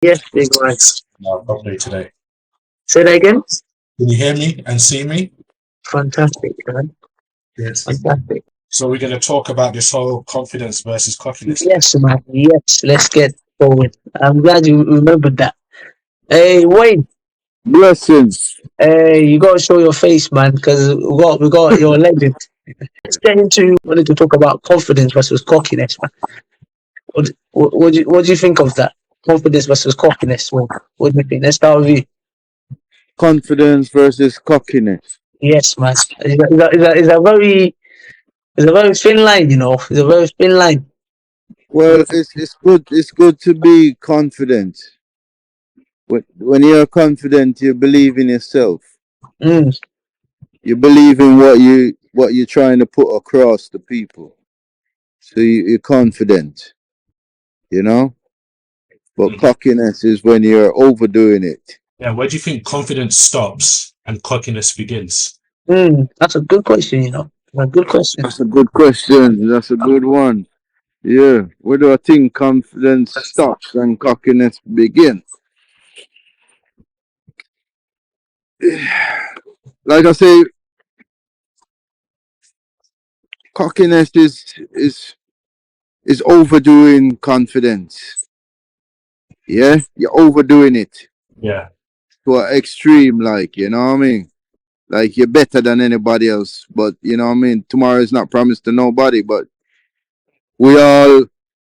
Yes, big one. No, properly today. Say that again. Can you hear me and see me? Fantastic, man. Yes. Fantastic. So we're going to talk about this whole confidence versus cockiness thing. Yes, man. Yes, let's get forward. I'm glad you remembered that. Hey, Wayne. Blessings. Hey, you gotta show your face, man, because we got your legend. Let's get into wanted to talk about confidence versus cockiness, man. What do you think of that? Confidence versus cockiness. What do you think? Let's start with you. Confidence versus cockiness. Yes, man. It's a very thin line, you know. It's a very thin line. Well, it's good. It's good to be confident. When you're confident, you believe in yourself. Mm, You believe in what you're trying to put across to people. So you're confident. You know. But Mhm. cockiness is when you're overdoing it. Yeah, where do you think confidence stops and cockiness begins? that's a good question, you know. A good question. That's a good question. That's a good one. Yeah. Where do I think confidence stops and cockiness begins? Like I say, cockiness is overdoing confidence. Yeah, you're overdoing it Yeah. to an extreme, like you know what I mean. Like you're better than anybody else, but you know what I mean. Tomorrow is not promised to nobody, but we all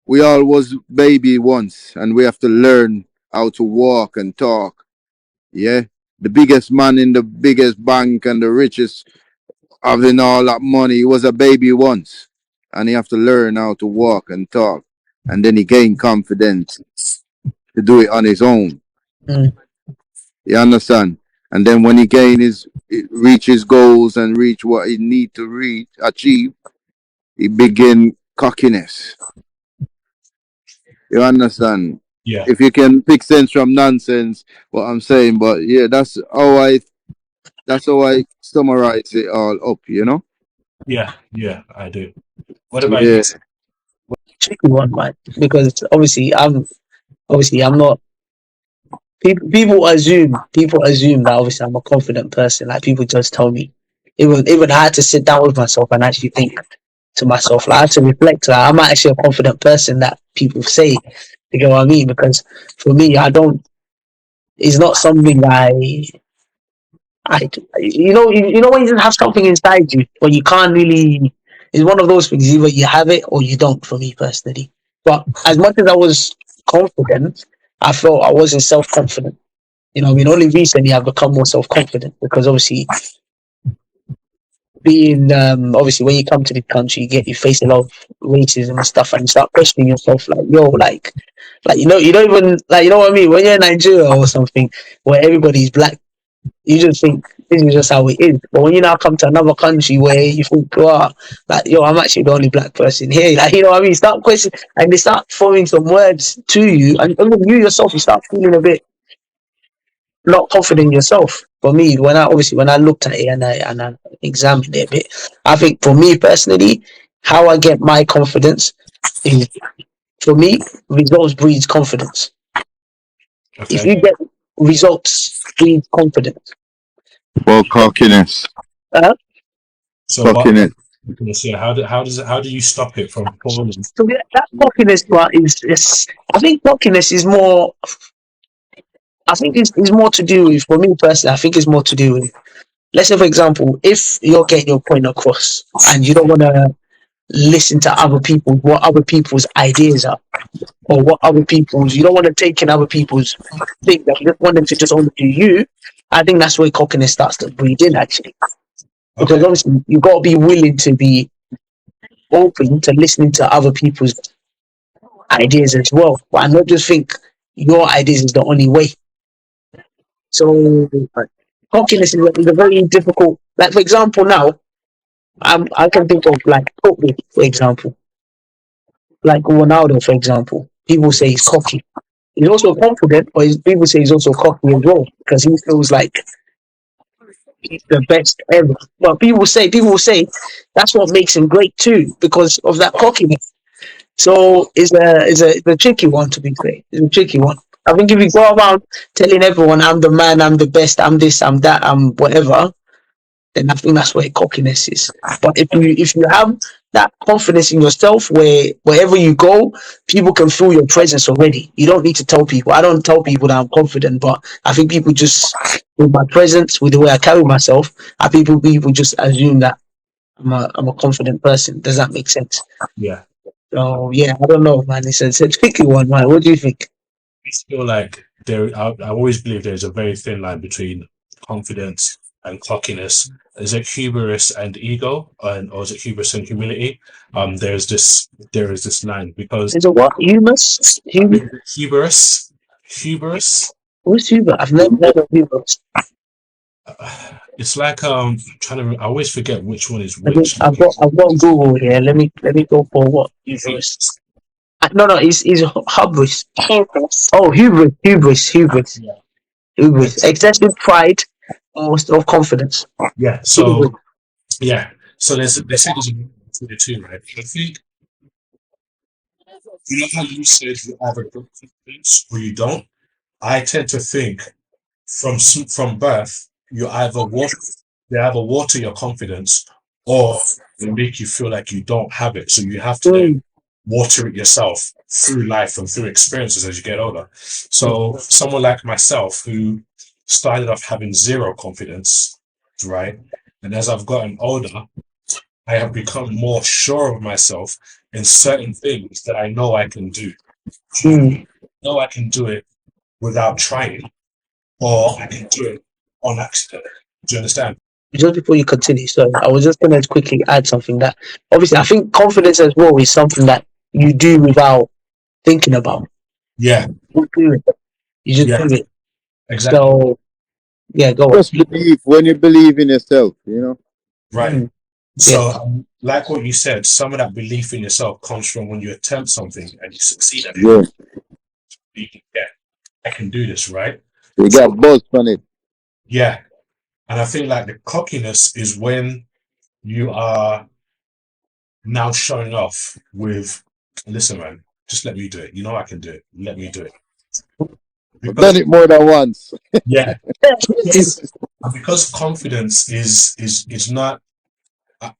we all was baby once, and we have to learn how to walk and talk. Yeah, the biggest man in the biggest bank and the richest having all that money, he was a baby once, and he have to learn how to walk and talk, and then he gained confidence to do it on his own. Mm, You understand? And then when he reach his goals and reach what he need to achieve, he begin cockiness. You understand? Yeah. If you can pick sense from nonsense, what I'm saying, but yeah, that's how I summarize it all up. You know? Yeah. Yeah, I do. What about you? Yeah. tricky one, man. Because obviously I'm not. People assume that obviously I'm a confident person. Like people just tell me. Even I had to sit down with myself and actually think to myself. Like I had to reflect. Like I'm actually a confident person that people say. You know what I mean? Because for me, I don't. It's not something I when you just have something inside you, but you can't really. It's one of those things. Either you have it or you don't. For me personally, but as much as I was confident, I felt I wasn't self confident. You know, I mean, only recently I've become more self confident because obviously being obviously when you come to the country, you face a lot of racism and stuff, and you start questioning yourself, like yo, like you don't even like you know what I mean. When you're in Nigeria or something where everybody's black, you just think this is just how it is. But when you now come to another country where you think, wow, like yo, I'm actually the only black person here. Like you know what I mean? Start questioning, and they start throwing some words to you, and even you yourself, you start feeling a bit not confident in yourself. For me, when I looked at it and I examined it a bit, I think for me personally, how I get my confidence is for me results breeds confidence. If Okay. you get results breeds confidence. Well, cockiness, Uh, So what cockiness. yeah, how do you stop it from falling? so that cockiness part is I think cockiness is more. I think it's more to do with for me personally. I think it's more to do with let's say for example, if you're getting your point across and you don't want to listen to other people, what other people's ideas are, or what other people's, you don't want to take in other people's things, that you just want them to just only do you. I think that's where cockiness starts to breed in, actually. Because Okay. obviously, you've got to be willing to be open to listening to other people's ideas as well, but not just think your ideas is the only way. So, cockiness is a very difficult, like, for example, now, I can think of, like, football, for example, like Ronaldo, for example. People say he's cocky. He's also confident, but people say he's also cocky as well because he feels like he's the best ever. But people say that's what makes him great too because of that cockiness. So it's a tricky one to be fair. It's a tricky one. I think if you go around telling everyone I'm the man, I'm the best, I'm this, I'm that, I'm whatever, then I think that's where cockiness is. But if you have that confidence in yourself, where wherever you go, people can feel your presence already. You don't need to tell people. I don't tell people that I'm confident, but I think people just, with my presence, with the way I carry myself, I think people just assume that I'm a confident person. Does that make sense? Yeah. So yeah, I don't know, man. It's a tricky one, man. What do you think? I feel like I always believe there's a very thin line between confidence and cockiness. Is it hubris and ego, or is it hubris and humility? There is this line because Is it what? Humus? hubris, hubris. What's Huber? I've never heard of Huber. It's like trying to. I always forget which one is I think which. I've got Google here. Let me go for what hubris. No, it's hubris. Hubris. Oh, hubris. Yeah. Hubris. Excessive pride or confidence. Yeah. Hubris. So yeah. So they say there's a difference between the two, right? I think you know how you said you either got confidence or you don't. I tend to think from birth, they either water your confidence or they make you feel like you don't have it. So you have to then Mm, water it yourself through life and through experiences as you get older. So someone like myself who started off having zero confidence, right? And as I've gotten older, I have become more sure of myself in certain things that I know I can do. mm. I know I can do it without trying, or I can do it on accident. Do you understand? Just before you continue, so I was just gonna quickly add something that obviously I think confidence as well is something that you do without thinking about. Yeah, You do it. You just yeah, do it. exactly. So yeah, go on. Just believe when you believe in yourself, you know. Right. Mm, yeah. So, like what you said, some of that belief in yourself comes from when you attempt something and you succeed at it. Yeah. You think, yeah, I can do this, right? You got buzzed on it. Yeah. And I think like the cockiness is when you are now showing off with, listen, man, just let me do it. You know I can do it. Let me do it. I've done Because it more than once. yeah, because confidence is not. I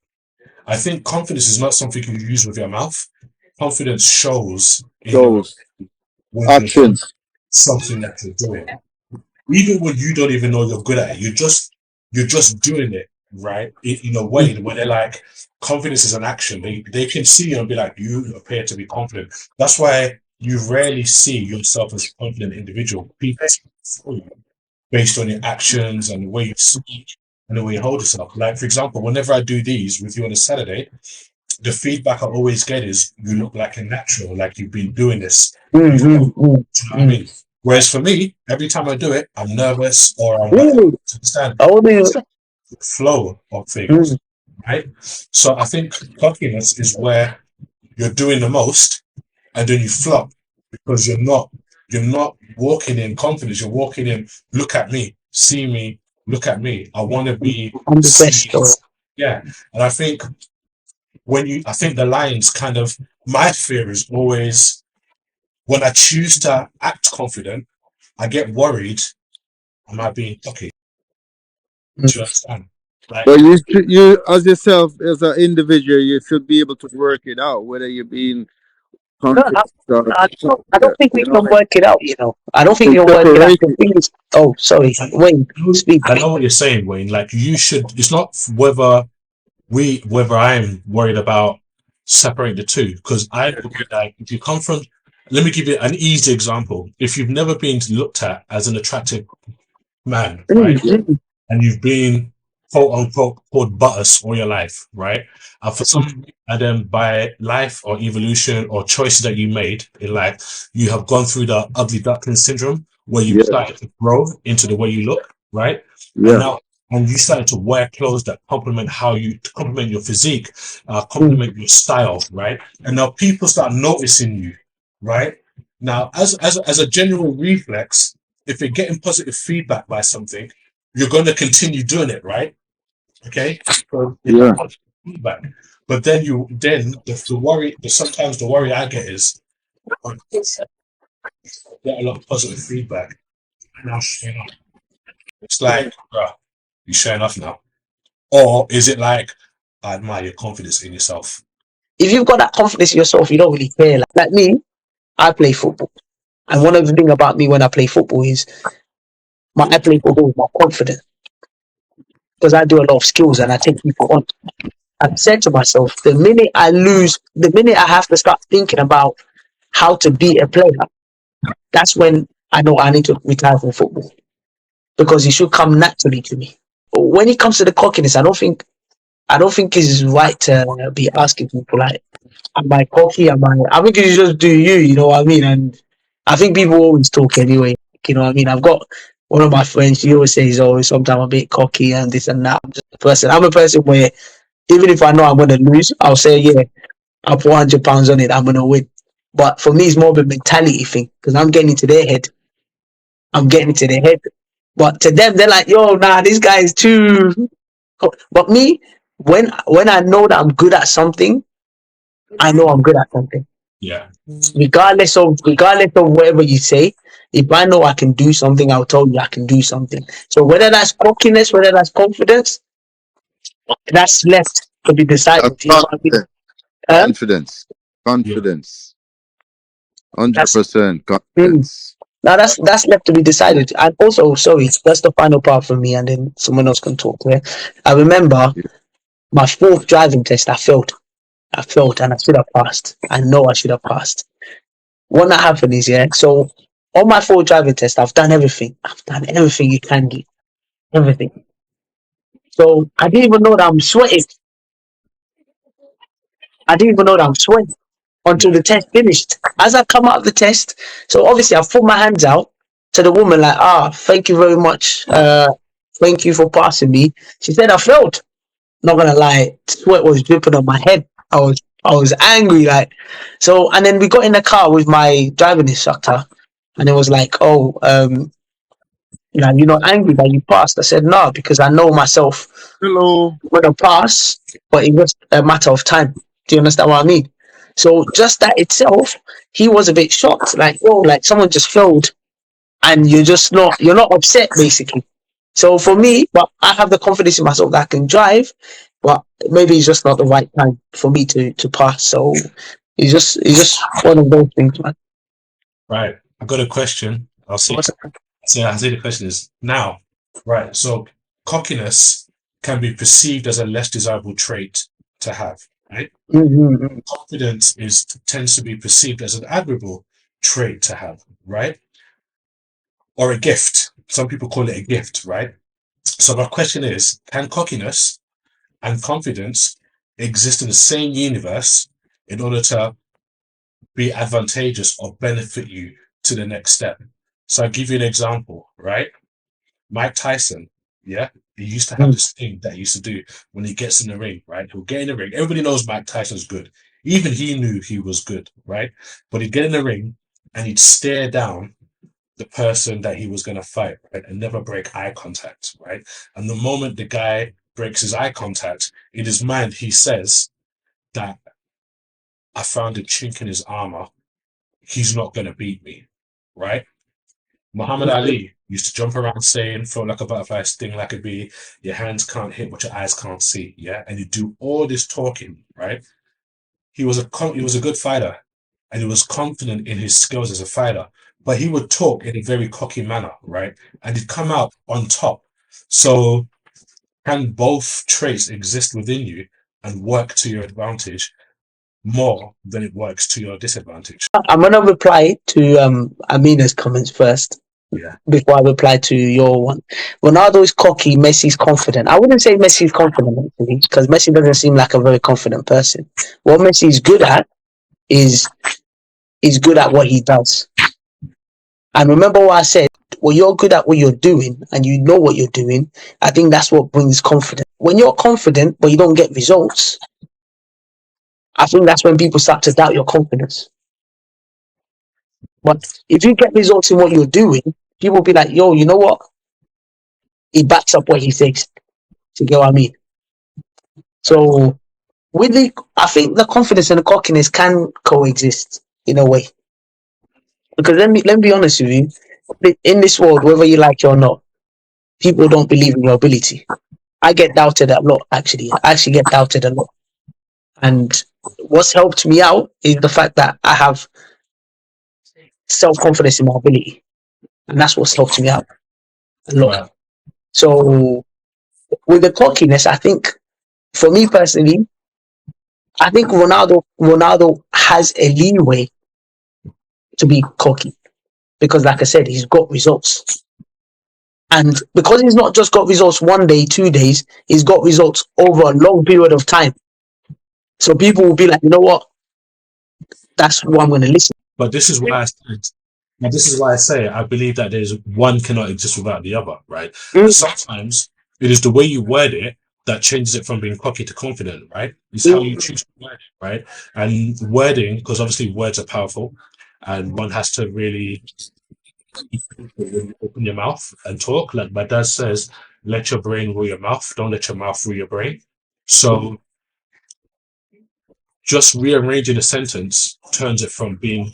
I think confidence is not something you use with your mouth. Confidence shows in your Shows when you're doing actions. something that you're doing, even when you don't even know you're good at it. You're just doing it right in a way where they're like, confidence is an action. They can see you and be like, you appear to be confident. That's why you rarely see yourself as a confident individual. People see you based on your actions and the way you speak and the way you hold yourself. Like for example, whenever I do these with you on a Saturday, the feedback I always get is you look like a natural, like you've been doing this Mm, before. mm, Do you know mm, what I mean? Whereas for me, every time I do it, I'm nervous or I'm like, Really? to understand I wouldn't even. the flow of Mm, things, right? So I think cockiness is where you're doing the most and then you flop because you're not walking in confidence. You're walking in, look at me, see me, look at me. I want to be I'm the best. seen. Yeah. And I think the lines kind of, my fear is always when I choose to act confident, I get worried. Am I being cocky? Do you Mm. understand? Like, But you as yourself as an individual, you should be able to work it out whether you're being No, confident or I yeah, don't think we you know. can work it out. I don't think we It's can work it out. The separation. thing is, oh, sorry, wait, speak, I buddy. know what you're saying, Wayne. Like, you should. It's not whether I'm worried about separating the two because I like if you come from. Let me give you an easy example. If you've never been looked at as an attractive man, Mm, right? mm, And you've been quote unquote called butters all your life, right? And for some, and then by life or evolution or choices that you made in life, you have gone through the ugly duckling syndrome where you Yeah, started to grow into the way you look, right? And yeah, now, and you started to wear clothes that complement to complement your physique, mm. complement your style, right? And now people start noticing you, right? Now, as a general reflex, if you're getting positive feedback by something, you're going to continue doing it, right? Okay, so it's a yeah. positive feedback. But then the worry, sometimes the worry I get is, get a lot of positive feedback, and now showing up. It's like, bruh, you showing off now, or is it like I admire your confidence in yourself? If you've got that confidence in yourself, you don't really care. Like me, I play football. And one of the things about me when I play football is I play football with my confidence because I do a lot of skills and I take people on. I've said to myself, the minute I lose, the minute I have to start thinking about how to beat a player, that's when I know I need to retire from football because it should come naturally to me. When it comes to the cockiness, I don't think it's right to be asking people like, am I cocky? Am I? I think you just do you. You know what I mean? And I think people always talk anyway. You know what I mean? I've got one of my friends. She always says, "Oh, sometimes I'm a bit cocky and this and that." I'm just a person. I'm a person where even if I know I'm going to lose, I'll say, "Yeah, I'll put £100 on it. I'm going to win." But for me, it's more of a mentality thing because I'm getting into their head. I'm getting into their head. But to them, they're like, "Yo, nah, this guy is too." But me, when I know that I'm good at something, I know I'm good at something. Yeah, Regardless of whatever you say, if I know I can do something, I'll tell you I can do something. So whether that's cockiness, whether that's confidence, that's left to be That's decided. You know what I mean? confidence. Confidence. yeah, Confidence. That's 100% mm, confidence. now that's left to be decided. And also, sorry, that's the final part for me, and then someone else can talk. Yeah, I remember Yeah. my fourth driving test. I failed. And I should have passed. I know I should have passed. What that happened is, yeah, so on my full driving test, I've done everything. I've done everything you can do. Everything. So I didn't even know that I'm sweating. I didn't even know that I'm sweating until yeah, the test finished. As I come out of the test, so obviously I put my hands out to the woman like, thank you very much. Thank you for passing me. She said I failed. Not gonna lie, sweat was dripping on my head. I was angry, like so. And then we got in the car with my driving instructor, and it was like, oh, you're not angry that you passed. I said no because I know myself. Hello. I'm gonna pass, but it was a matter of time. Do you understand what I mean? So just that itself, he was a bit shocked, like, oh, like someone just failed, and you're not upset basically. So for me, but I have the confidence in myself that I can drive, but maybe it's just not the right time for me to pass. So it's just one of those things, man. right. I got a question. I'll see. What's So I see the question is now, right? So cockiness can be perceived as a less desirable trait to have, right? mm-hmm. Confidence is tends to be perceived as an admirable trait to have, right? Or a gift. Some people call it a gift, right? So my question is, can cockiness and confidence exist in the same universe in order to be advantageous or benefit you to the next step? So I'll give you an example, right? Mike Tyson, yeah, he used to have this thing that he used to do when he gets in the ring, right? He'll get in the ring. Everybody knows Mike Tyson's good. Even he knew he was good, right? But he'd get in the ring and he'd stare down the person that he was going to fight, right? And never break eye contact, right? And the moment the guy breaks his eye contact, in his mind, he says that I found a chink in his armor. He's not going to beat me, right? Muhammad Ali used to jump around saying, feel like a butterfly, sting like a bee, your hands can't hit what your eyes can't see. Yeah. And he'd do all this talking, right? He was a good fighter and he was confident in his skills as a fighter, but he would talk in a very cocky manner, right? And he'd come out on top. So can both traits exist within you and work to your advantage more than it works to your disadvantage? I'm gonna reply to Amina's comments first Yeah. before I reply to your one. Ronaldo is cocky, Messi's confident. I wouldn't say Messi's confident actually, because Messi doesn't seem like a very confident person. What Messi is good at is good at what he does. And remember what I said, when you're good at what you're doing and you know what you're doing, I think that's what brings confidence. When you're confident but you don't get results, I think that's when people start to doubt your confidence. But if you get results in what you're doing, people will be like, yo, you know what? He backs up what he says. Do you get what I mean? So I think the confidence and the cockiness can coexist in a way. Because let me be honest with you. In this world, whether you like it or not, people don't believe in your ability. I get doubted a lot. Actually, I actually get doubted a lot. And what's helped me out is the fact that I have self confidence in my ability, and that's what's helped me out a lot. Right. So with the cockiness, I think for me personally, I think Ronaldo has a leeway to be cocky because, like I said, he's got results. And because he's not just got results 1 day, 2 days, he's got results over a long period of time. So people will be like, you know what? That's who I'm going to listen. But this is why I said, and this is why I say I believe that there's one cannot exist without the other, right? And sometimes it is the way you word it that changes it from being cocky to confident, right? It's how you choose to word it, right? And wording, because obviously words are powerful, and one has to really open your mouth and talk. Like my dad says, let your brain rule your mouth, don't let your mouth rule your brain. So just rearranging a sentence turns it from being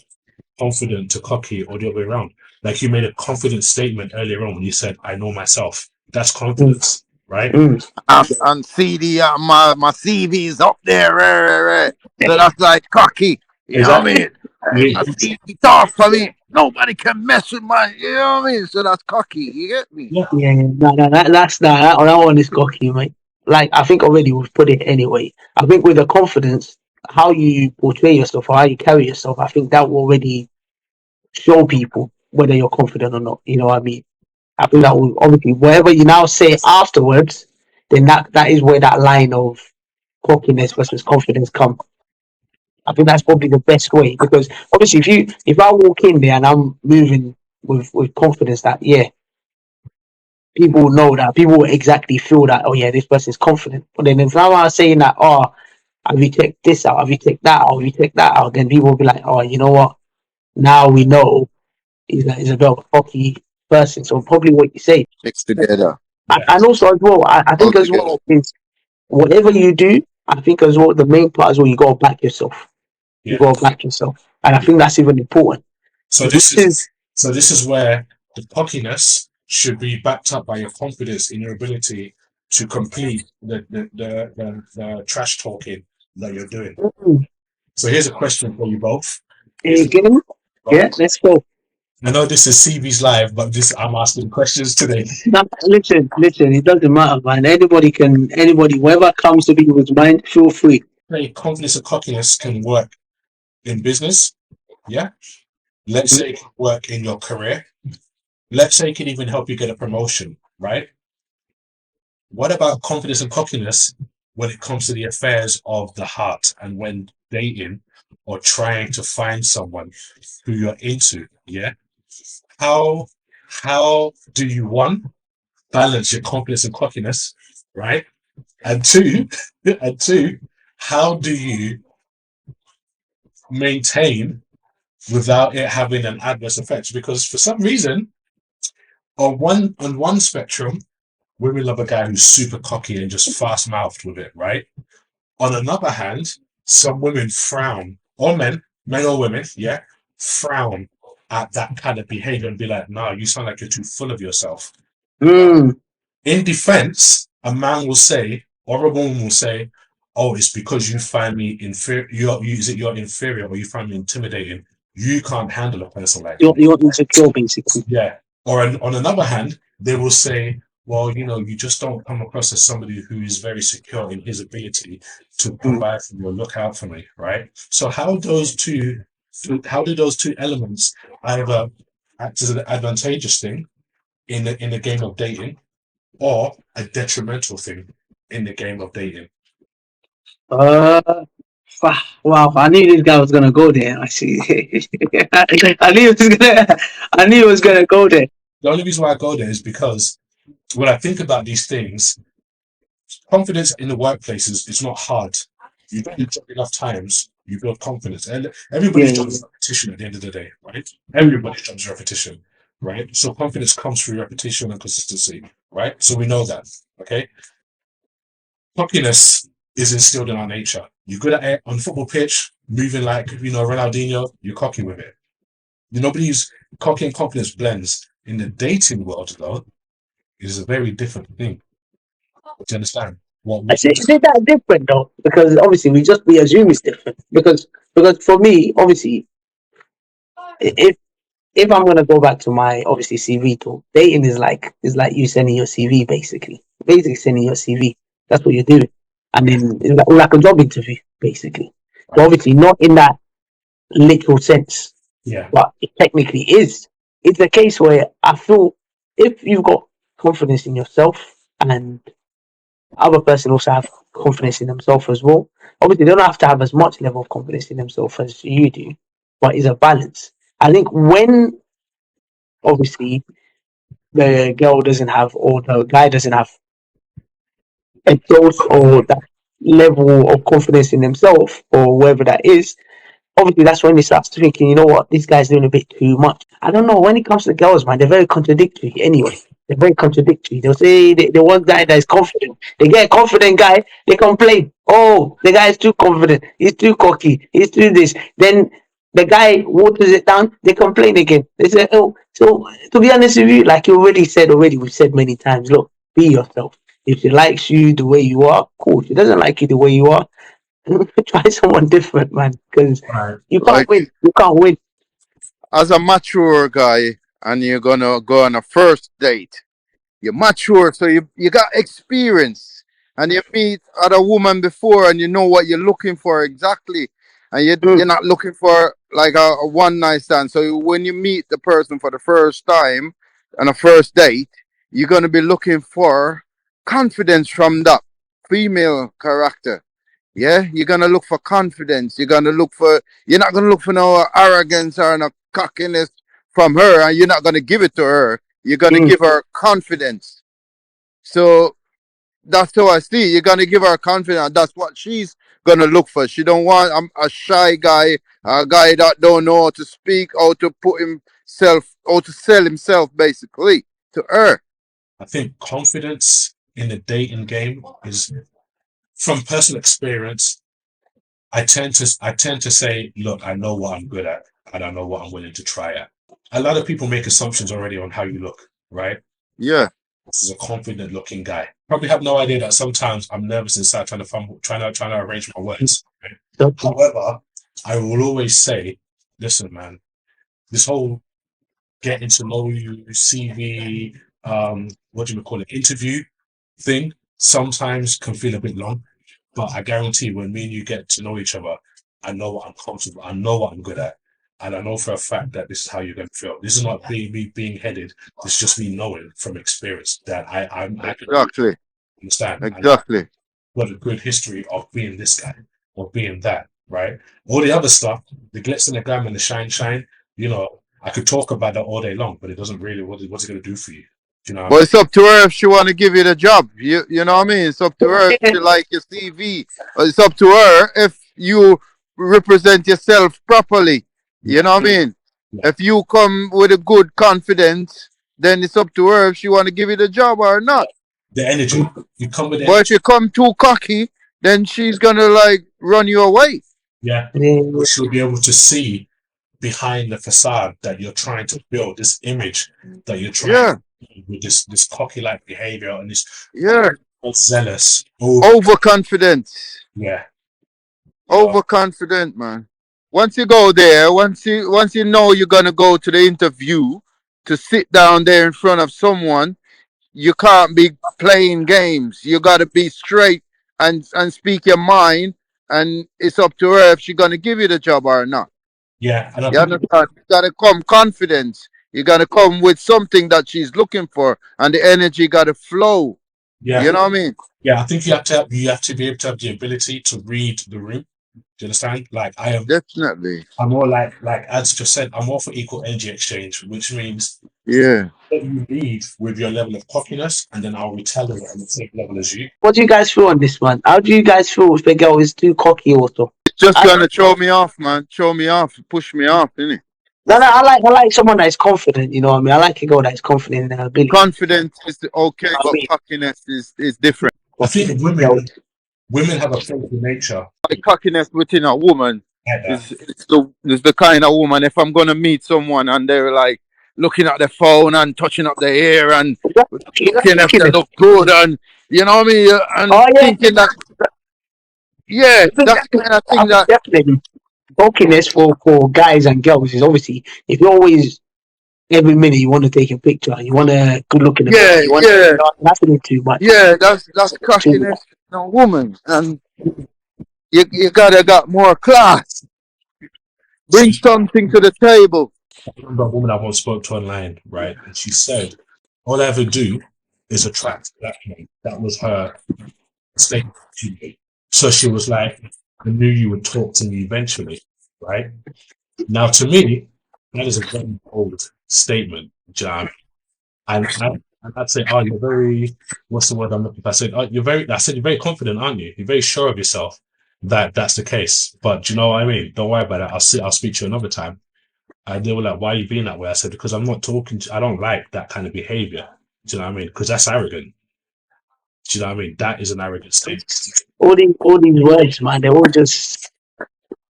confident to cocky or the other way around. Like you made a confident statement earlier on when you said, I know myself. That's confidence, right? And CD, my CV is up there, so that's like cocky. You know what I Exactly. mean? My CV talk for me. Nobody can mess with my. You know what I mean? So that's cocky. You get me? Yeah. Yeah, no, that one is cocky, mate. Like I think already we've put it anyway. I think with the confidence, how you portray yourself or how you carry yourself, I think that will already show people whether you're confident or not. You know what I mean? I think that will obviously whatever you now say afterwards, then that is where that line of cockiness versus confidence come. I think that's probably the best way because obviously if I walk in there and I'm moving with confidence that yeah, people will know that people will exactly feel that oh yeah, this person's confident. But then if I'm saying that oh have you checked this out, have you checked that out, have you checked that out, then people will be like oh you know what, now we know he's a bit of a cocky person. So probably what you say. Mix together, Yeah. And also as well, I all think as together. well is whatever you do, I think as well the main part is well you gotta back yourself. You Yeah. gotta back yourself. And I think that's even important. So Because this is so this is where the cockiness should be backed up by your confidence in your ability to complete the trash talking that you're doing. So here's a question for you both. Here's a again, both. yeah, let's go. I know this is CV's live, but this I'm asking questions today. Now, listen, it doesn't matter, man. Anybody, whoever comes to be with mind, feel free. Say confidence and cockiness can work in business. Yeah. Let's say it can work in your career. Let's say it can even help you get a promotion, right? What about confidence and cockiness when it comes to the affairs of the heart and when dating or trying to find someone who you're into? Yeah. How how do you one balance your confidence and cockiness, right? And two, and two, how do you maintain without it having an adverse effect? Because for some reason, on one spectrum, women love a guy who's super cocky and just fast mouthed with it, right? On another hand, some women frown, or men or women, yeah, frown at that kind of behavior and be like, "No, you sound like you're too full of yourself." Mm, In defense, a man will say, or a woman will say, "Oh, it's because you find me inferior. You're inferior, or you find me intimidating. You can't handle a person like me." you're insecure, basically. Yeah. Or on another hand, they will say, well, you just don't come across as somebody who is very secure in his ability to Mm. provide for me or look out for me, right? So how do those two elements either act as an advantageous thing in the game of dating or a detrimental thing in the game of dating? Uh, wow, I knew this guy was gonna go there. I see. I knew he was gonna. I knew he was gonna go there. The only reason why I go there is because when I think about these things, confidence in the workplace is it's not hard. You do your job enough times, you build confidence. And Yeah, everybody's job is repetition at the end of the day, right? Everybody's job is repetition, right? So confidence comes through repetition and consistency, right? So we know that. Okay. Cockiness is instilled in our nature. You're good at it on the football pitch, moving like Ronaldinho, you're cocky with it. Nobody's cocky and confidence blends. In the dating world, though, it is a very different thing. Do you understand? Is it that different though? Because obviously we assume it's different. Because for me, obviously, if if I'm gonna go back to my obviously CV talk, dating is like you sending your CV basically. Basically sending your CV. That's what you're doing, and then it's like a job interview basically. But obviously not in that literal sense, Yeah, but it technically is. It's a case where I feel if you've got confidence in yourself and other person also have confidence in themselves as well. Obviously, they don't have to have as much level of confidence in themselves as you do, but it's a balance. I think when obviously the girl doesn't have or the guy doesn't have a dose or that level of confidence in themselves or whatever that is, obviously that's when they start thinking, you know what, this guy's doing a bit too much. I don't know. When it comes to girls, man, they're very contradictory. Anyway, they're very contradictory. They'll say they want guy that is confident. They get a confident guy, they complain. Oh, the guy is too confident. He's too cocky. He's too this. Then the guy waters it down. They complain again. They say, oh, so to be honest with you, like you already, we've said many times. Look, be yourself. If she likes you the way you are, cool. If she doesn't like you the way you are, try someone different, man. Because right. you can't Like, win. You can't win. as a mature guy, and you're gonna go on a first date, you're mature, so you got experience, and you meet other woman before, and you know what you're looking for exactly, and you're not looking for like a one night stand. So when you meet the person for the first time on a first date, you're gonna be looking for confidence from that female character. Yeah, you're gonna look for confidence. You're not gonna look for no arrogance or no cockiness from her, and you're not gonna give it to her. You're gonna Mm. give her confidence. So that's how I see it. You're gonna give her confidence. That's what she's gonna look for. She don't want a shy guy, a guy that don't know how to speak, how to put himself, how to sell himself, basically to her. I think confidence in the dating game is from personal experience. I tend to say, look, I know what I'm good at, and I know what I'm willing to try at. A lot of people make assumptions already on how you look, right? Yeah, This is a confident looking guy. Probably have no idea that sometimes I'm nervous inside trying to arrange my words. Right? However, I will always say, listen, man, this whole getting to know you, CV, what do you call it, interview thing, sometimes can feel a bit long. But I guarantee when me and you get to know each other, I know what I'm comfortable. I know what I'm good at. And I know for a fact that this is how you're going to feel. This is not me being headed. It's just me knowing from experience that I can exactly, understand. And I've exactly. got a good history of being this guy or being that, right? All the other stuff, the glitz and the glam and the shine, I could talk about that all day long, but it doesn't really, what's it going to do for you? Do you know what I But mean? it's up to her if she want to give you the job. You know what I mean? It's up to her if she like your CV. It's up to her if you represent yourself properly. You Yeah, know what I mean? yeah, If you come with a good confidence, then it's up to her if she want to give you the job or not. the energy. You come with But if energy. you come too cocky, then she's gonna like run you away. Yeah. Yeah. She'll be able to see behind the facade that you're trying to build, this image that you're trying Yeah, with this cocky like behavior and this yeah. zealous over. Overconfidence. Yeah. Overconfident, man. Once you go there, once you know you're gonna go to the interview to sit down there in front of someone, you can't be playing games. You gotta be straight and speak your mind, and it's up to her if she's gonna give you the job or not. Yeah. And I You think, understand? You gotta come confidence. You gotta come with something that she's looking for, and the energy gotta flow. yeah, You know what I mean? yeah, I think you have to be able to have the ability to read the room. Do you understand? Like Definitely. I'm more like as just said, I'm more for equal energy exchange, which means Yeah. that you lead with your level of cockiness, and then I'll retaliate on the same level as you. What do you guys feel on this one? How do you guys feel if the girl is too cocky also? It's just I, gonna throw me off, man. Throw me off, push me off, innit? no, no, I like someone that is confident, you know what I mean? I like a girl that is confident in her ability. Confidence is okay, You know what I but mean? cockiness is different. I think Girl. women have a playful nature. Like cockiness within a woman Like that. It's the kind of woman, if I'm gonna meet someone and they're like looking at their phone and touching up their hair and Is that looking if they cockiness? look good, and you know what I mean, and Oh yeah, thinking that, yeah, I think that's the kind of I thing think that, definitely cockiness for guys and girls is obviously if you're always every minute you want to take a picture and you want a good look in the mirror, yeah, you want yeah, that's a bit too much. yeah, that's Too, cockiness in a woman, and you gotta got more class. Bring See, something to the table. I remember a woman I once spoke to online, right? And she said, all I ever do is attract black men. That was her statement to me. So she was like, I knew you would talk to me eventually, right? Now, to me, that is a very bold statement, Jam. And I'd say, oh, you're very, what's the word I'm looking for? I said, you're very confident, aren't you? You're very sure of yourself that that's the case. But do you know what I mean? Don't worry about it. I'll speak to you another time. And they were like, why are you being that way? I said, because I'm not I don't like that kind of behavior. Do you know what I mean? Because that's arrogant. Do you know what I mean? That is an arrogant statement. all these words, man, they're all just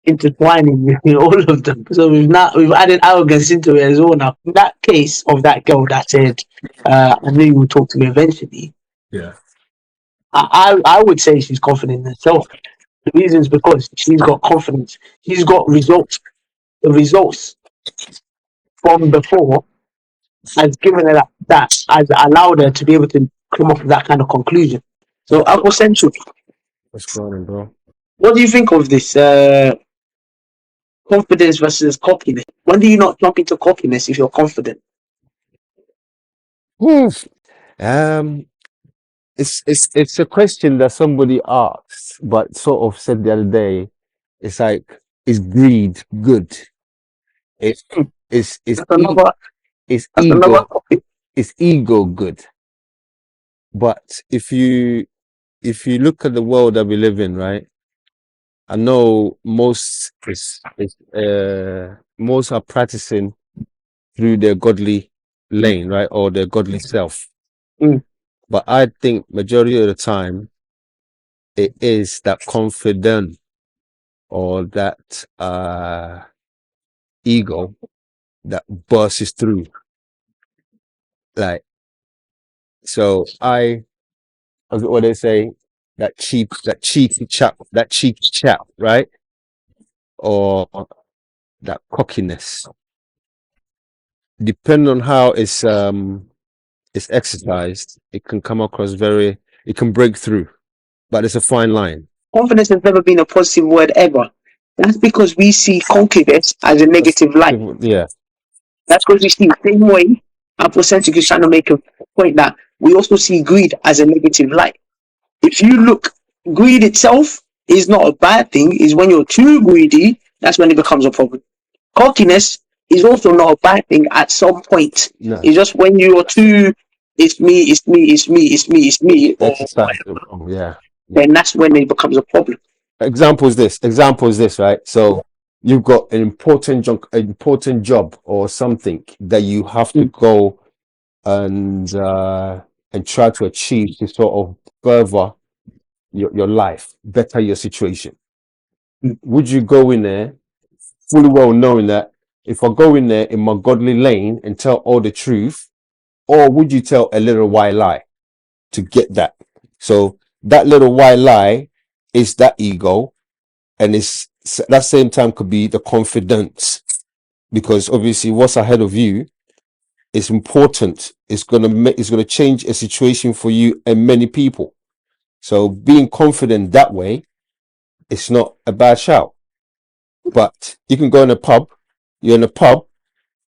intertwining between all of them. So we've added arrogance into it as well now. In that case of that girl that said, I knew you would talk to me eventually, Yeah. I would say she's confident in herself. The reason is because she's got confidence. She's got results. The results from before has given her that has allowed her to be able to come up with that kind of conclusion. So Afrocentric, What's going on, bro? what do you think of this confidence versus cockiness? When do you not jump into cockiness if you're confident? Oof. Um, it's a question that somebody asked, but sort of said the other day. It's like, is greed good? It's That's another. is That's another ego topic. is ego good? But if you look at the world that we live in, right? I know most are practicing through their godly lane, right, or their godly self. Mm. But I think majority of the time it is that confident or that ego that bursts through. Like, so what they say, that cheeky chap, right? Or that cockiness. Depending on how it's exercised, it can come across it can break through. But it's a fine line. Confidence has never been a positive word ever. That's because we see confidence as a negative light. Yeah. That's because we see the same way Afrocentric is trying to make a point that we also see greed as a negative light. If you look, greed itself is not a bad thing. Is when you're too greedy, that's when it becomes a problem. Cockiness is also not a bad thing at some point. No. It's just when you're too, it's me, it's me, it's me, it's me, it's me, or Exercise. Yeah. then that's when it becomes a problem. Example is this, right? So you've got an important job or something that you have to go and try to achieve to sort of further your life, better your situation. Would you go in there fully well knowing that if I go in there in my godly lane and tell all the truth, or would you tell a little white lie to get that? So that little white lie is that ego, and it's that same time could be the confidence, because obviously what's ahead of you is important. It's gonna change a situation for you and many people. So being confident that way, it's not a bad shout. But you can go in a pub, you're in a pub,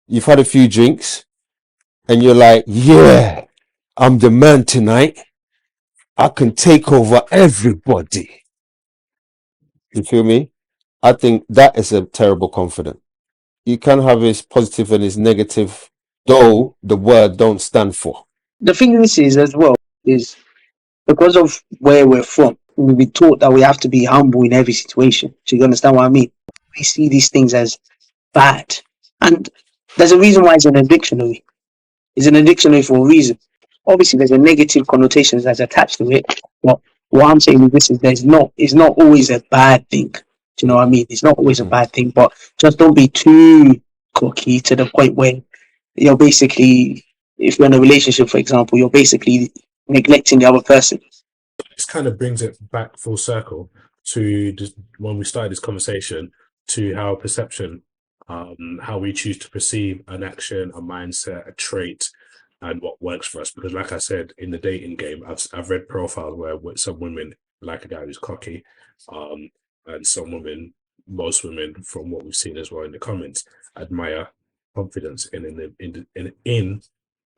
you've had a few drinks, and you're like, yeah, I'm the man tonight. I can take over everybody. You feel me? I think that is a terrible confidence. You can have his positive and his negative, though the word don't stand for. The thing this is as well is because of where we're from, we've been taught that we have to be humble in every situation. Do you understand what I mean? We see these things as bad. And there's a reason why it's in a dictionary. It's in a dictionary for a reason. Obviously, there's a negative connotation that's attached to it. But what I'm saying is this is it's not always a bad thing. Do you know what I mean? It's not always a Mhm. bad thing, but just don't be too cocky to the point where you're basically, if you're in a relationship, for example, you're basically neglecting the other person. This kind of brings it back full circle to just when we started this conversation to how perception, how we choose to perceive an action, a mindset, a trait, and what works for us. Because, like I said, in the dating game, I've read profiles where some women like a guy who's cocky, and some women, most women, from what we've seen as well in the comments, admire confidence in an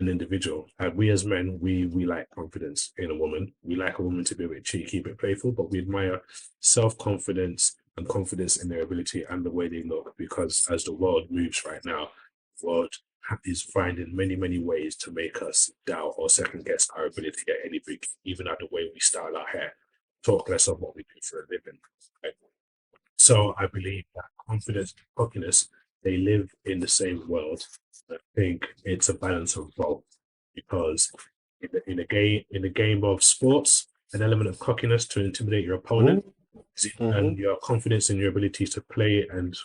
individual. And we as men, we like confidence in a woman. We like a woman to be a bit cheeky, a bit playful, but we admire self-confidence and confidence in their ability and the way they look. Because as the world moves right now, the world is finding many, many ways to make us doubt or second guess our ability at anything, even at the way we style our hair. Talk less of what we do for a living. Right? So I believe that confidence and cockiness, they live in the same world. I think it's a balance of both because in a game of sports, an element of cockiness to intimidate your opponent and Mhm. your confidence in your ability to play and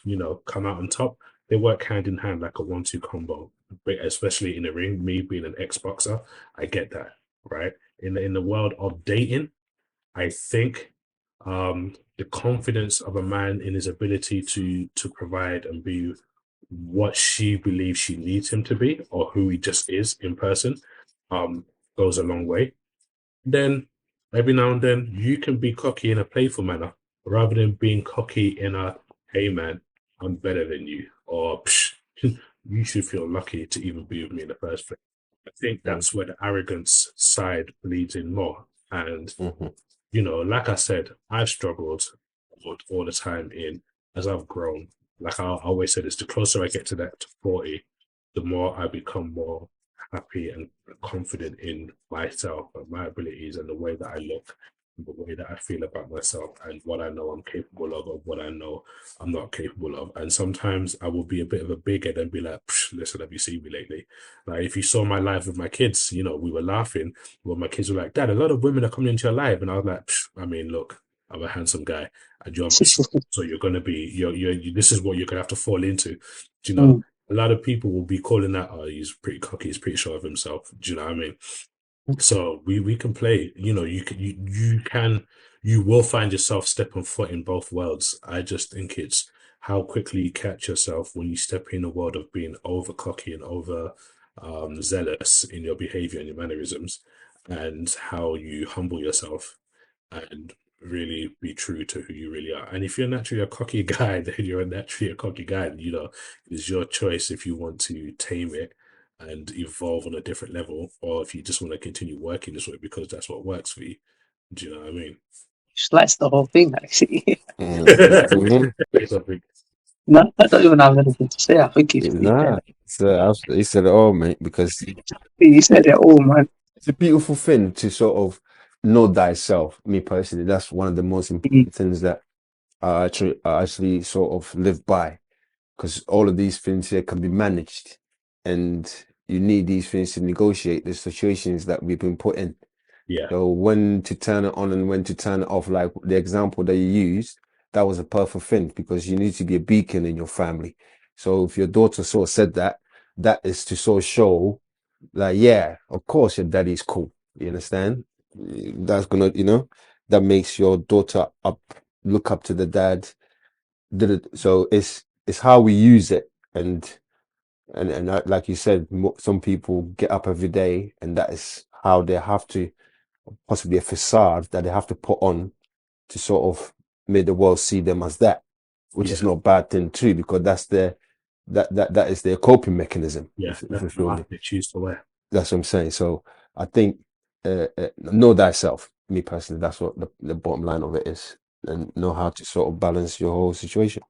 come out on top, they work hand in hand like a 1-2 combo. But especially in the ring, me being an ex-boxer, I get that, right? In the world of dating, I think the confidence of a man in his ability to provide and be what she believes she needs him to be, or who he just is in person, um, goes a long way. Then every now and then you can be cocky in a playful manner, rather than being cocky in a "Hey man, I'm better than you," or "Psh, you should feel lucky to even be with me in the first place." I think that's where the arrogance side bleeds in more, and Mhm. like I said, I've struggled all the time in as I've grown. Like I always said, it's the closer I get to that to 40, the more I become more happy and confident in myself and my abilities and the way that I look, the way that I feel about myself and what I know I'm capable of, or what I know I'm not capable of. And sometimes I will be a bit of a bighead and be like, listen, have you seen me lately? Like if you saw my life with my kids, we were laughing. Well, my kids were like, Dad, a lot of women are coming into your life. And I was like, I mean, look, I'm a handsome guy and you're my son. So you're going to be, this is what you're going to have to fall into. Do you know? Mm. A lot of people will be calling that, oh, he's pretty cocky, he's pretty sure of himself. Do you know what I mean? So we can play, you will find yourself stepping foot in both worlds. I just think it's how quickly you catch yourself when you step in a world of being over cocky and over zealous in your behavior and your mannerisms, and how you humble yourself and really be true to who you really are. And if you're naturally a cocky guy, then you're naturally a cocky guy. And, it's your choice if you want to tame it and evolve on a different level, or if you just want to continue working this way because that's what works for you. Do you know what I mean? Just that's the whole thing, actually. Mhm. Say something. No, I don't even have anything to say. I think he's pretty Nah, fair. he said it all, mate, because You said it all, man. it's a beautiful thing to sort of know thyself. Me personally, that's one of the most Mm. important things that I actually sort of live by, because all of these things here can be managed, and you need these things to negotiate the situations that we've been put in. Yeah, So when to turn it on and when to turn it off, like the example that you used, that was a perfect thing, because you need to be a beacon in your family. So if your daughter sort of said that, that is to sort of show like, yeah, of course your daddy's cool. You understand? That's gonna, that makes your daughter look up to the dad. So it's how we use it, and like you said, some people get up every day, and that is how they have to, possibly a facade that they have to put on to sort of make the world see them as that, which is yeah, not a bad thing too, because that is their coping mechanism. yeah. If That's you the feel me, life they choose to wear. that's what I'm saying. So I think know thyself. Me personally, that's what the bottom line of it is, and know how to sort of balance your whole situation.